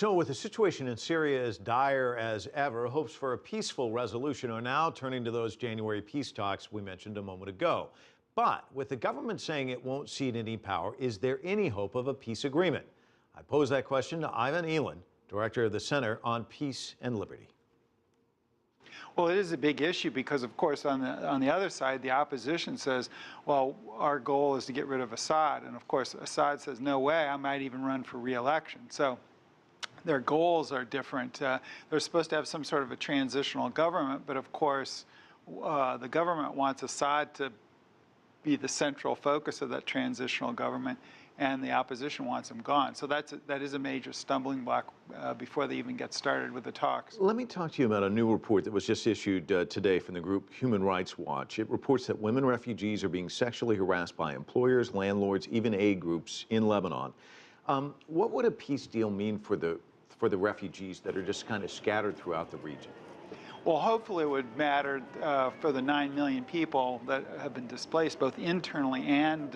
So, with the situation in Syria as dire as ever, hopes for a peaceful resolution are now turning to those January peace talks we mentioned a moment ago. But with the government saying it won't cede any power, is there any hope of a peace agreement? I pose that question to Ivan Eland, director of the Center on Peace and Liberty. Well, it is a big issue because, of course, on the other side, the opposition says, well, our goal is to get rid of Assad. And, of course, Assad says, no way, I might even run for re-election. So their goals are different. They're supposed to have some sort of a transitional government, but, of course, the government wants Assad to be the central focus of that transitional government, and the opposition wants him gone. So that is a major stumbling block before they even get started with the talks. Let me talk to you about a new report that was just issued today from the group Human Rights Watch. It reports that women refugees are being sexually harassed by employers, landlords, even aid groups in Lebanon. What would a peace deal mean for the refugees that are just kind of scattered throughout the region? Well, hopefully it would matter for the 9 million people that have been displaced, both internally and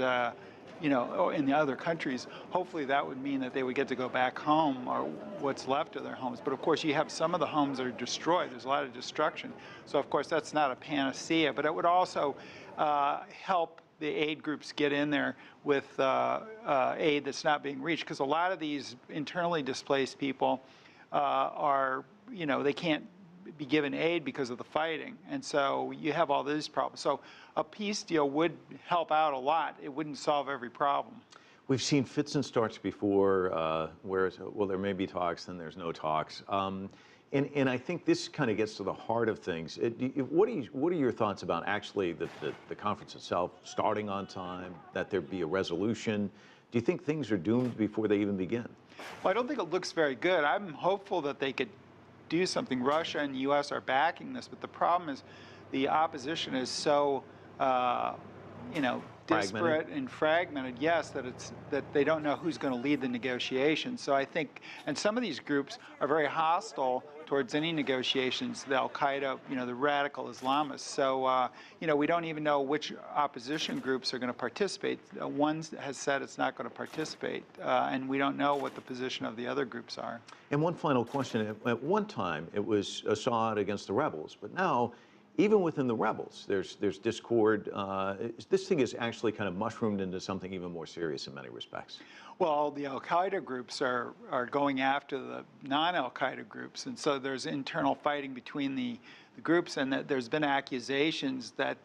in the other countries. Hopefully that would mean that they would get to go back home, or what's left of their homes. But of course you have some of the homes that are destroyed. There's a lot of destruction. So of course that's not a panacea, but it would also help the aid groups get in there with aid that's not being reached, because a lot of these internally displaced people they can't be given aid because of the fighting, and so you have all these problems. So a peace deal would help out a lot. It wouldn't solve every problem. We've seen fits and starts before, where, well, there may be talks, then there's no talks. And I think this kind of gets to the heart of things. What are your thoughts about actually the conference itself starting on time, that there be a resolution? Do you think things are doomed before they even begin? Well, I don't think it looks very good. I'm hopeful that they could do something. Russia and the U.S. are backing this, but the problem is the opposition is so disparate and fragmented, yes, that they don't know who's going to lead the negotiations. So I think, and some of these groups are very hostile towards any negotiations, the Al-Qaeda, the radical Islamists. So, we don't even know which opposition groups are going to participate. One has said it's not going to participate, and we don't know what the position of the other groups are. And one final question. At one time, it was Assad against the rebels, but now, even within the rebels, there's discord. This thing is actually kind of mushroomed into something even more serious in many respects. Well, the Al-Qaeda groups are going after the non-Al-Qaeda groups, and so there's internal fighting between the groups, and that there's been accusations that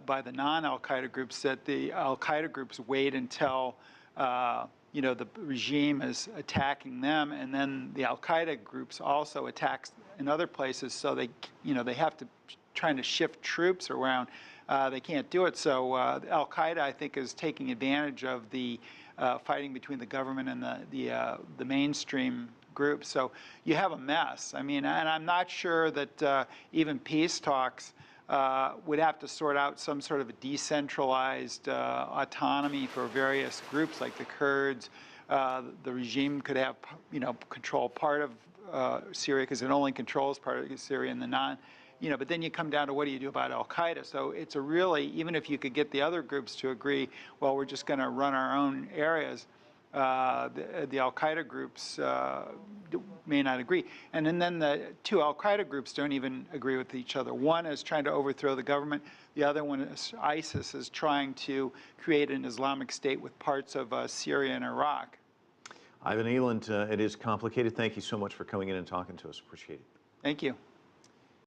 by the non-Al-Qaeda groups that the Al-Qaeda groups wait until the regime is attacking them, and then the Al-Qaeda groups also attack in other places, so they have to trying to shift troops around. They can't do it, so Al-Qaeda, I think, is taking advantage of the fighting between the government and the mainstream groups. So you have a mess. I mean, and I'm not sure that even peace talks would have to sort out some sort of a decentralized autonomy for various groups like the Kurds. The regime could have, control part of Syria, because it only controls part of Syria and the non. But then you come down to what do you do about Al-Qaeda? So it's a really, even if you could get the other groups to agree, well, we're just going to run our own areas, the Al-Qaeda groups may not agree. And then the two Al-Qaeda groups don't even agree with each other. One is trying to overthrow the government. The other one is ISIS is trying to create an Islamic State with parts of Syria and Iraq. Ivan Eland, it is complicated. Thank you so much for coming in and talking to us. Appreciate it. Thank you.